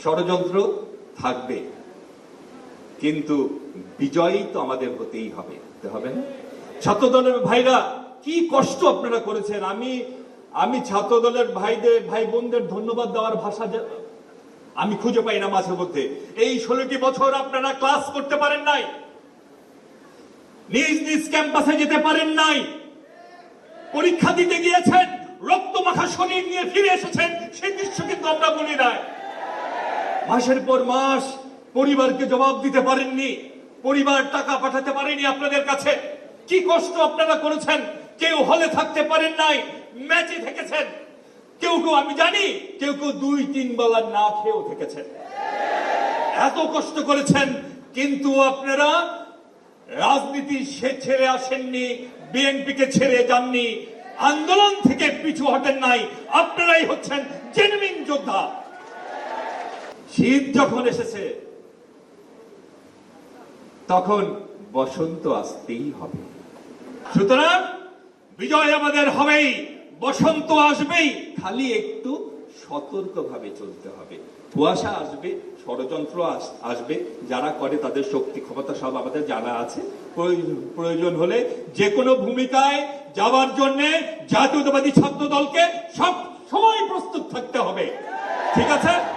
ষড়যন্ত্র থাকবে, কিন্তু বিজয়ী তো আমাদের হতেই হবে, হবে না? ছাত্রদলের ভাইরা কি কষ্ট আপনারা করেছেন, আমি ছাত্রদলের ভাই বোনদের ধন্যবাদ দেওয়ার ভাষা আমি খুঁজে পাই না মাঝে মধ্যে। এই 16টি বছর আপনারা ক্লাস করতে পারেন নাই, নিজ নিজ ক্যাম্পাসে যেতে পারেন নাই, পরীক্ষা দিতে গিয়েছেন, রক্তমাখা শরীর নিয়ে ফিরে এসেছেন, সেই দৃশ্য কিন্তু আমরা বলি নাই। মাসের পর মাস পরিবারকে জবাব দিতে পারেননি, পরিবার টাকা পাঠাতে পারেনি আপনাদের কাছে। কি কষ্ট আপনারা করেছেন। কেউ হলে থাকতে পারেন নাই, ম্যাচে থেকেছেন, কেউ আমি জানি কেউ 2-3 বেলা না খেয়েও থেকেছেন। এত কষ্ট করেছেন, কিন্তু আপনারা রাজনীতি ছেড়ে আসেননি, বিএনপিকে ছেড়ে যাননি, আন্দোলন থেকে পিছু হটেন নাই। আপনারাই হচ্ছেন জেনুইন যোদ্ধা। শীত যখন এসেছে তখন বসন্ত আসতেই হবে। সুতরাং বিজয় আমাদের হবেই, বসন্ত আসবেই, খালি একটু সতর্কভাবে চলতে হবে। কুয়াশা আসবে, ষড়যন্ত্র আসবে, যারা করে তাদের শক্তি ক্ষমতা সব আমাদের জানা আছে। প্রয়োজন হলে যে কোনো ভূমিকায় যাওয়ার জন্য জাতীয়তাবাদী ছাত্র দলকে সব সময় প্রস্তুত থাকতে হবে। ঠিক আছে?